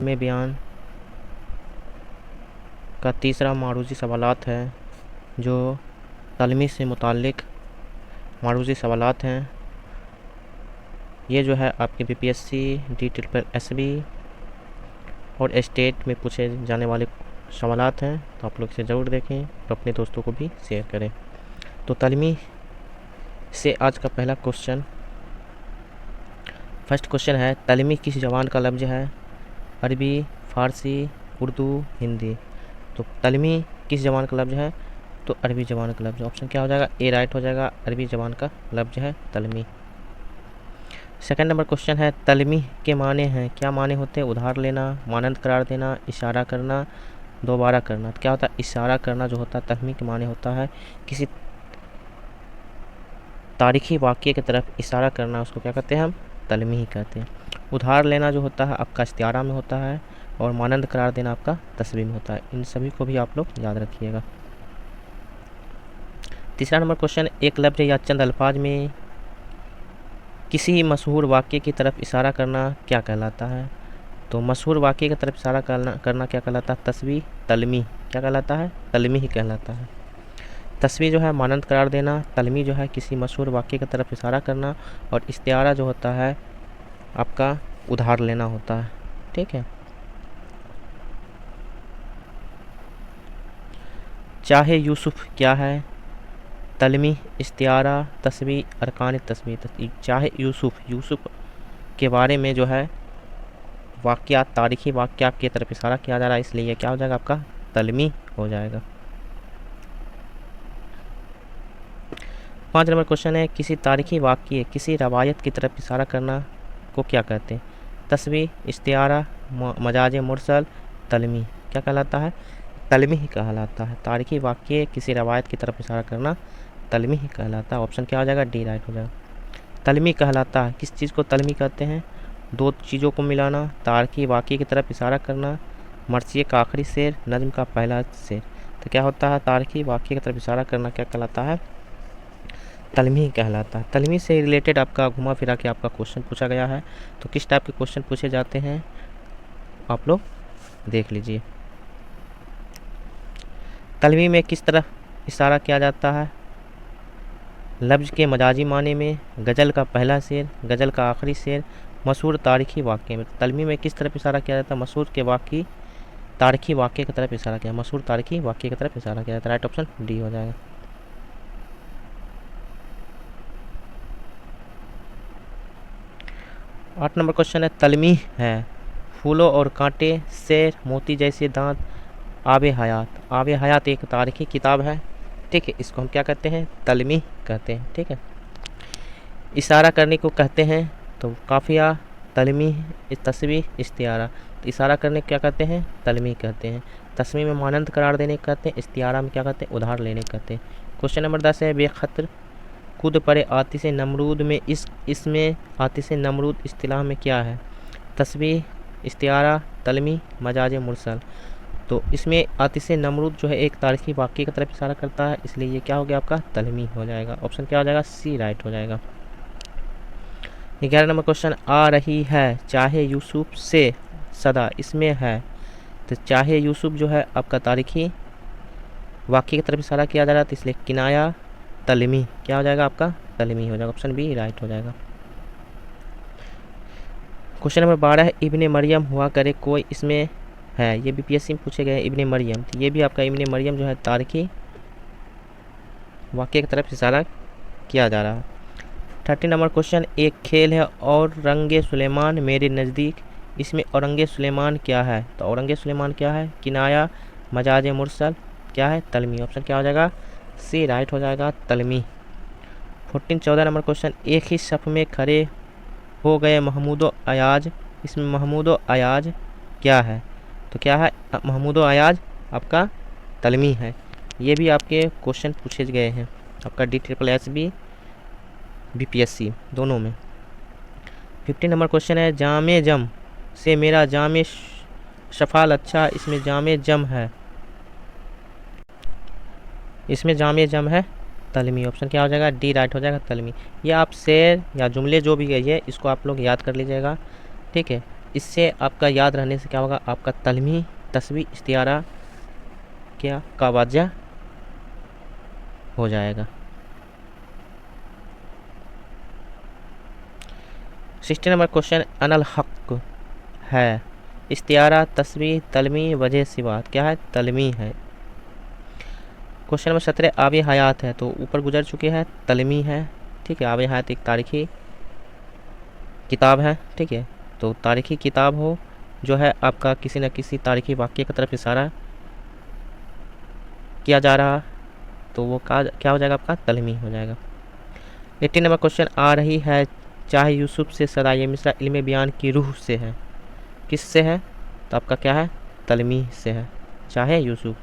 में बयान का तीसरा मारूजी सवालात है जो तलमी से मुताल्लिक़ मारूजी सवालात हैं। ये जो है आपके बीपीएससी, DSSB और स्टेट में पूछे जाने वाले सवालात हैं, तो आप लोग इसे ज़रूर देखें और अपने दोस्तों को भी शेयर करें। तो तलमी से आज का पहला क्वेश्चन, फर्स्ट क्वेश्चन है, तलमी किस ज़बान का लफ्ज़ है? अरबी, फ़ारसी, उर्दू, हिंदी। तो तलमी किस ज़बान का लफ्ज़ है? तो अरबी ज़बान का लफ्ज़। ऑप्शन क्या हो जाएगा? ए राइट हो जाएगा। अरबी ज़बान का लफ्ज़ है तलमी। सेकंड नंबर क्वेश्चन है, तलमी के माने हैं? क्या माने होते हैं? उधार लेना, मानंद करार देना, इशारा करना, दोबारा करना। तो क्या होता है? इशारा करना जो होता है तलमी के माने होता है किसी तारीखी वाक़ये की तरफ इशारा करना, उसको क्या कहते हैं? हम तलमी ही कहते हैं। उधार लेना जो होता है आपका इस्तिआरा में होता है, और मानंद करार देना आपका तस्बीह में होता है। इन सभी को भी आप लोग याद रखिएगा। तीसरा नंबर क्वेश्चन, एक लफ्ज़ या चंद अल्फाज में किसी मशहूर वाक़ये की तरफ इशारा करना क्या कहलाता है? तो मशहूर वाक़ये की तरफ इशारा करना क्या कहलाता है? तस्बीह, तलमी। क्या कहलाता है? तलमी ही कहलाता है। तस्बीह जो है मानंद करार देना, तलमी जो है किसी मशहूर वाक़ये की तरफ इशारा करना, और इस्तिआरा जो होता है आपका उधार लेना होता है। ठीक है। चाहे यूसुफ क्या है? तलमी, इस्तिआरा, तस्बीह, अरकान तस्बीह। चाहे यूसुफ के बारे में जो है वाक़यात, तारीख़ी वाक़यात की तरफ इशारा किया जा रहा है, इसलिए ये क्या हो जाएगा? आपका तलमी हो जाएगा। 5 नंबर क्वेश्चन है, किसी तारीख़ी वाक़ये, किसी रवायत की तरफ इशारा करना को क्या कहते हैं? तस्बीह, इस्तिआरा, मजाज मुरसल, तलमी। क्या कहलाता है? तलमी ही कहलाता है। तारीख़ी वाक़ये, किसी रवायत की तरफ इशारा करना तलमी ही कहलाता है। ऑप्शन क्या हो जाएगा? डी राइट हो जाएगा। तलमी कहलाता है, किस चीज़ को तलमी कहते हैं? दो चीज़ों को मिलाना, तारीख़ी वाक़ये की तरफ इशारा करना, मरसिए का आखिरी शेर, नज़्म का पहला शेर। तो क्या होता है? तारीख़ी वाक़ये की तरफ इशारा करना क्या कहलाता है? तलमी कहलाता है। तलमी से रिलेटेड आपका घुमा फिरा के आपका क्वेश्चन पूछा गया है। तो किस टाइप के क्वेश्चन पूछे जाते हैं आप लोग देख लीजिए। तलमी में किस तरफ इशारा किया जाता है? लफ्ज़ के मजाजी माने में, गज़ल का पहला शेर, गज़ल का आखिरी शेर, मशहूर तारीख़ी वाक़ये में। तलमी में किस तरफ इशारा किया जाता है? मशहूर के वाक़ये, तारीख़ी वाक़ये की तरफ इशारा किया, मशहूर तारीख़ी वाक़ये की तरफ इशारा किया जाता है। राइट ऑप्शन डी हो जाएगा। 8 नंबर क्वेश्चन है, तलमी है फूलों और कांटे, शेर, मोती जैसे दांत, आबे हयात। आबे हयात एक तारीख़ी किताब है। ठीक है, इसको हम क्या कहते हैं? तलमी कहते हैं। ठीक है। इशारा करने को कहते हैं तो काफ़िया, तलमी, तस्बीह, इस्तिआरा। तो इशारा करने को क्या कहते हैं? तलमी कहते हैं। तस्बीह में मानंद करार देने को कहते हैं, इस्तिआरा में क्या कहते हैं? उधार लेने को कहते हैं। क्वेश्चन नंबर 10 है, बेखतर कूद पड़े आतिश नमरूद में इसमें आतिश नमरूद इस्तिलाह में क्या है? तस्बीह, इस्तिआरा, तलमी, मजाज मुरसल। तो इसमें आतिश नमरूद जो है एक तारीख़ी वाक़ये की तरफ इशारा करता है, इसलिए ये क्या हो गया? आपका तलमी हो जाएगा। ऑप्शन क्या हो जाएगा? सी राइट हो जाएगा। 11 नंबर क्वेश्चन, आ रही है चाहे यूसुफ से सदा, इसमें है। तो चाहे यूसुफ जो है आपका तारीख़ी वाक़ये की तरफ इशारा किया जा रहा है, तो इसलिए किनाया, तलमी। क्या हो जाएगा? आपका तलमी हो जाएगा। ऑप्शन बी राइट हो जाएगा। क्वेश्चन नंबर 12 है, इब्ने मरियम हुआ करे कोई, इसमें है। ये बीपीएससी में पूछे गए हैं इब्ने मरियम। तो ये भी आपका इब्ने मरियम जो है तारीख़ी वाक़ये की तरफ इशारा किया जा रहा है। 30 नंबर क्वेश्चन, एक खेल है और रंगे सुलेमान मेरे नज़दीक, इसमें औरंगे सुलेमान क्या है? तो औरंगे सुलेमान क्या है? किनाया, मजाज मुरसल, क्या है? तलमी। ऑप्शन क्या हो जाएगा? सी राइट हो जाएगा, तलमी। 14 नंबर क्वेश्चन, एक ही सफ़ में खड़े हो गए महमूद अयाज, इसमें महमूद अयाज क्या है? तो क्या है? महमूद अयाज आपका तलमी है। ये भी आपके क्वेश्चन पूछे गए हैं आपका DSSB, बीपीएससी दोनों में। 15 नंबर क्वेश्चन है, जामे जम से मेरा जामे शफाल अच्छा, इसमें जामे जम है, इसमें जामे जम है तलमी। ऑप्शन क्या हो जाएगा? डी राइट हो जाएगा, तलमी। ये आप शेर या जुमले जो भी गई है इसको आप लोग याद कर लीजिएगा। ठीक है, इससे आपका याद रहने से क्या होगा, आपका तलमी, तस्बीह, इस्तिआरा क्या का वाज़ा हो जाएगा। 60 नंबर क्वेश्चन, अनल हक है, इस्तिआरा, तस्बीह, तलमी, वजह सिवात क्या है, तलमी है। क्वेश्चन नंबर 17, आब हयात है, तो ऊपर गुजर चुके हैं, तलमी है। ठीक है, आब हयात एक तारीखी किताब है। ठीक है, तो तारीखी किताब हो जो है आपका किसी न किसी तारीखी वाक़ये की तरफ इशारा किया जा रहा, तो वो क्या हो जाएगा, आपका तलमी हो जाएगा। 18 नंबर क्वेश्चन, आ रही है चाहे यूसुफ से सदा, ये मिसरा इल्म बयान की रूह से है, किससे है, तो आपका क्या है, तलमी से है, चाहे यूसुफ।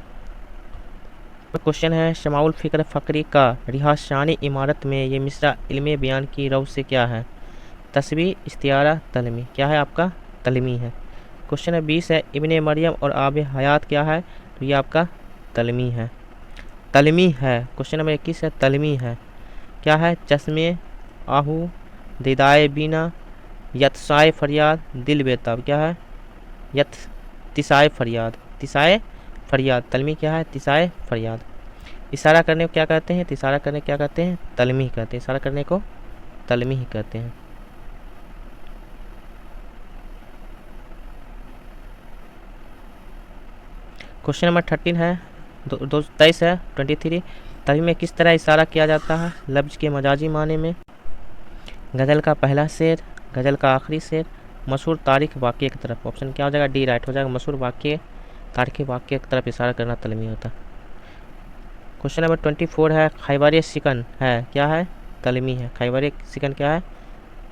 क्वेश्चन है, शमाउल फ़िक्र फ़करी का रिहाशानी इमारत में ये मिसरा इल्म बयान की रूह से क्या है, तस्बीह, इस्तिआरा, तलमी क्या है, आपका तलमी है। क्वेश्चन है 20 है, इब्ने मरियम और आब हयात क्या है, तो ये आपका तलमी है, तलमी है। क्वेश्चन नंबर 21 है, तलमी है क्या है, चश्मे आहू, दिदाए बीना, यतसाए फरियाद, दिल बेताब क्या है, तिसाए फरियाद, तिसाए फरियाद, तलमी क्या है, तिसाए फरियाद। इशारा करने को क्या कहते हैं, इशारा करने क्या कहते हैं, तलमी कहते हैं, इशारा करने को तलमी ही कहते हैं। क्वेश्चन नंबर 13 है, 23 है, 23, तलमी में किस तरह इशारा किया जाता है, लफ्ज़ के मजाजी माने में, गज़ल का पहला शेर, गज़ल का आखिरी शेर, मशहूर तारीख वाक़ये की तरफ। ऑप्शन क्या हो जाएगा, डी राइट हो जाएगा, मशहूर वाक़ये, तारीखी वाक़ये की तरफ इशारा करना तलमी होता है। क्वेश्चन नंबर 24 है, खैबर शिकन है क्या है, तलमी है, खैबर शिकन क्या है,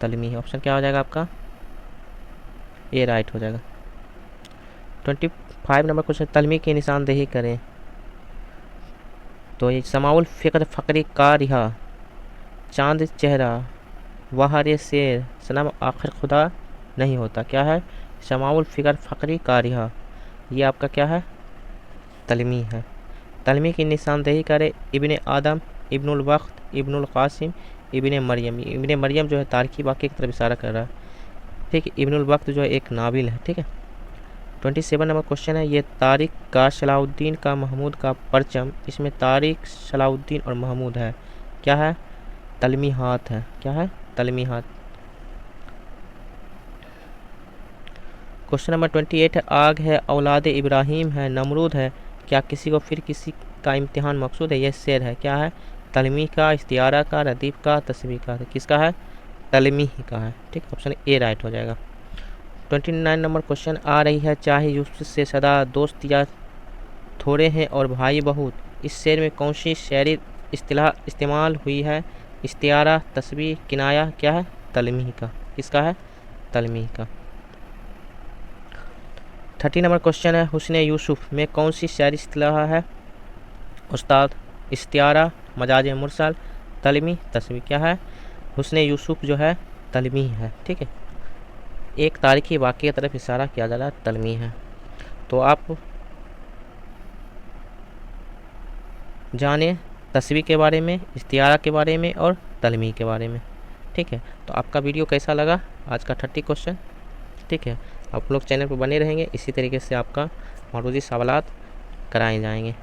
तलमी है। ऑप्शन क्या हो जाएगा आपका, ए राइट हो जाएगा। 25 नंबर क्वेश्चन, तलमी की निशानदेही करें, तो ये समाउल फ़िक्र फ़करी का रिहा, चांद चेहरा, वहारे शेर, सनम आखिर खुदा नहीं होता क्या है, शमाउल फ़िक्र फ़करी का रिहा, ये आपका क्या है, तलमी है। तलमी की निशानदेही करे, इब्ने आदम, इब्नुल वक्त, इब्नुल कासिम, इब्ने मरियम। इब्ने मरियम जो है तारीखी वाक़ये की तरफ इशारा कर रहा है। ठीक है, इब्नुल वक्त जो है एक नाबिल है। ठीक है, 27 नंबर क्वेश्चन है, ये तारिक का सलाउद्दीन का महमूद का परचम, इसमें तारिक, सलाउद्दीन और महमूद है क्या है, तलमी हाथ है, क्या है, तलमी हाथ। क्वेश्चन नंबर 28 है, आग है, औलाद इब्राहीम है, नमरूद है, क्या किसी को फिर किसी का इम्तिहान मकसूद है, यह शेर है क्या है, तलमी का, इस्तिआरा का, रदीफ का, तस्बीह का, किसका है, तलमी का है। ठीक, ऑप्शन ए राइट हो जाएगा। 29 नंबर क्वेश्चन, आ रही है चाहे यूसुफ से सदा, दोस्त या थोड़े हैं और भाई बहुत, इस शेर में कौन सी शायरी इस्तिलाह इस्तेमाल हुई है, इस्तिआरा, तस्बीह, किनाया क्या है, तलमी का, किसका है, तलमी का। 30 नंबर क्वेश्चन है, हुस्ने यूसुफ में कौन सी शायरी इस्तिलाह है, उस्ताद, इस्तिआरा, मजाज मुरसल, तलमी, तस्बीह क्या है, हुस्ने यूसुफ जो है तलमी है। ठीक है, एक तारीखी वाक़ये की तरफ इशारा किया जा रहा है, तलमी है। तो आप जाने तस्बीह के बारे में, इस्तिआरा के बारे में और तलमी के बारे में। ठीक है, तो आपका वीडियो कैसा लगा आज का 30 क्वेश्चन। ठीक है, आप लोग चैनल पर बने रहेंगे, इसी तरीके से आपका मौजूदा सवालात कराए जाएंगे।